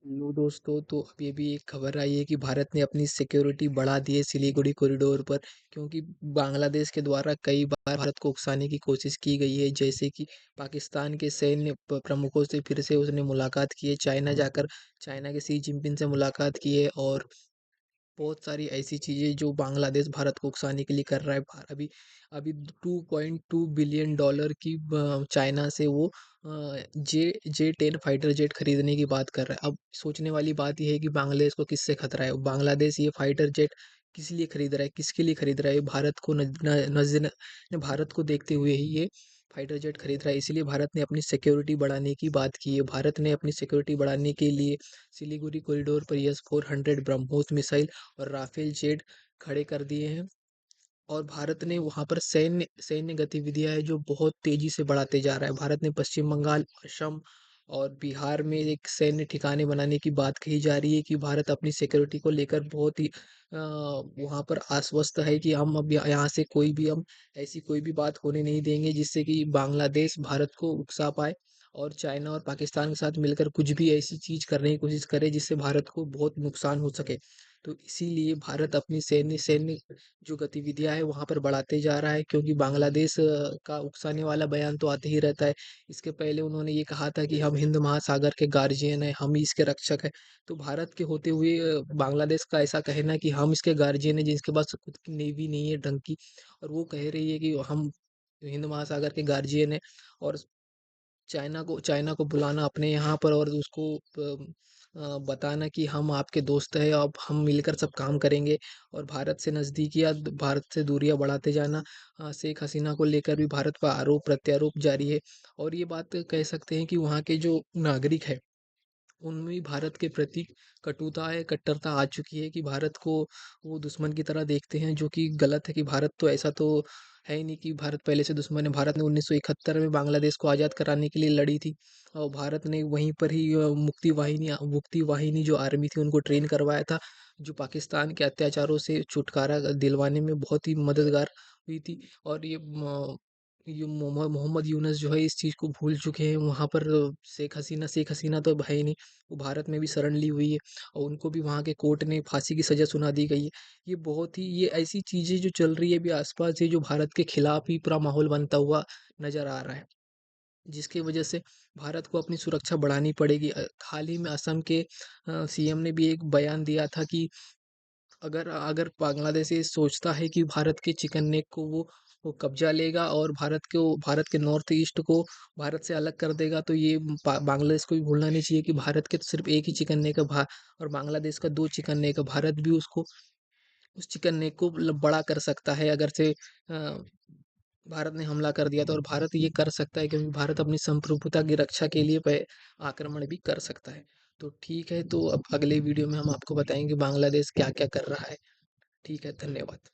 Hello दोस्तों, तो अभी-अभी एक खबर आई है कि भारत ने अपनी सिक्योरिटी बढ़ा दी है सिलीगुड़ी कॉरिडोर पर, क्योंकि बांग्लादेश के द्वारा कई बार भारत को उकसाने की कोशिश की गई है। जैसे कि पाकिस्तान के सैन्य प्रमुखों से फिर से उसने मुलाकात की है, चाइना जाकर चाइना के शी जिनपिंग से मुलाकात की है, और बहुत सारी ऐसी चीज़ें जो बांग्लादेश भारत को उकसाने के लिए कर रहा है। अभी अभी 2.2 बिलियन डॉलर की चाइना से वो जे जे 10 फाइटर जेट खरीदने की बात कर रहा है। अब सोचने वाली बात यह है कि बांग्लादेश को किससे खतरा है। बांग्लादेश ये फाइटर जेट किस लिए खरीद रहा है, किसके लिए खरीद रहा है? भारत को भारत को देखते हुए ही ये फाइटर जेट खरीद रहा है। इसलिए भारत ने अपनी सिक्योरिटी बढ़ाने की बात की है। भारत ने अपनी सिक्योरिटी बढ़ाने के लिए सिलीगुड़ी कॉरिडोर पर एस 400 ब्रह्मोस मिसाइल और राफेल जेट खड़े कर दिए हैं। और भारत ने वहाँ पर सैन्य सैन्य गतिविधियाँ है जो बहुत तेजी से बढ़ाते जा रहा है। भारत ने पश्चिम बंगाल, असम और बिहार में एक सैन्य ठिकाने बनाने की बात कही जा रही है कि भारत अपनी सिक्योरिटी को लेकर बहुत ही वहाँ पर आश्वस्त है कि हम अब यहाँ से कोई भी हम ऐसी कोई भी बात होने नहीं देंगे जिससे कि बांग्लादेश भारत को उकसा पाए और चाइना और पाकिस्तान के साथ मिलकर कुछ भी ऐसी चीज़ करने की कोशिश करे जिससे भारत को बहुत नुकसान हो सके। तो इसीलिए भारत अपनी सैन्य सैन्य जो गतिविधियाँ हैं वहाँ पर बढ़ाते जा रहा है, क्योंकि बांग्लादेश का उकसाने वाला बयान तो आते ही रहता है। इसके पहले उन्होंने ये कहा था कि हम हिंद महासागर के गार्जियन हैं, हम ही इसके रक्षक हैं। तो भारत के होते हुए बांग्लादेश का ऐसा कहना है कि हम इसके गार्जियन हैं, जिसके पास खुद की नेवी नहीं है ढंग की, और वो कह रही है कि हम हिंद महासागर के गार्जियन हैं। और चाइना को बुलाना अपने यहाँ पर और उसको बताना कि हम आपके दोस्त हैं, अब हम मिलकर सब काम करेंगे। और भारत से नज़दीकियाँ भारत से दूरियां बढ़ाते जाना, शेख हसीना को लेकर भी भारत पर आरोप प्रत्यारोप जारी है। और ये बात कह सकते हैं कि वहाँ के जो नागरिक है उनमें भी भारत के प्रति कटुता है, कट्टरता आ चुकी है कि भारत को वो दुश्मन की तरह देखते हैं, जो कि गलत है। कि भारत तो ऐसा तो है ही नहीं कि भारत पहले से दुश्मन है। भारत ने 1971 में बांग्लादेश को आज़ाद कराने के लिए लड़ी थी, और भारत ने वहीं पर ही मुक्ति वाहिनी जो आर्मी थी उनको ट्रेन करवाया था, जो पाकिस्तान के अत्याचारों से छुटकारा दिलवाने में बहुत ही मददगार हुई थी। और ये मोहम्मद यूनुस जो है इस चीज़ को भूल चुके हैं। वहाँ पर शेख हसीना तो अब है ही नहीं, वो भारत में भी शरण ली हुई है, और उनको भी वहाँ के कोर्ट ने फांसी की सज़ा सुना दी गई है। ये ऐसी चीज़ें जो चल रही है अभी आस-पास, ये जो भारत के खिलाफ ही पूरा माहौल बनता हुआ नज़र आ रहा है, जिसकी वजह से भारत को अपनी सुरक्षा बढ़ानी पड़ेगी। हाल ही में असम के सीएम ने भी एक बयान दिया था कि अगर अगर बांग्लादेश ये सोचता है कि भारत के चिकन नेक को वो कब्जा लेगा और भारत के नॉर्थ ईस्ट को भारत से अलग कर देगा, तो ये बांग्लादेश को भी भूलना नहीं चाहिए कि भारत के तो सिर्फ एक ही चिकन नेक है, और बांग्लादेश का दो चिकन नेक है। भारत भी उसको उस चिकन नेक को बड़ा कर सकता है, अगर से भारत ने हमला कर दिया तो। और भारत ये कर सकता है क्योंकि भारत अपनी संप्रभुता की रक्षा के लिए आक्रमण भी कर सकता है। तो ठीक है, तो अब अगले वीडियो में हम आपको बताएंगे बांग्लादेश क्या क्या कर रहा है। ठीक है, धन्यवाद।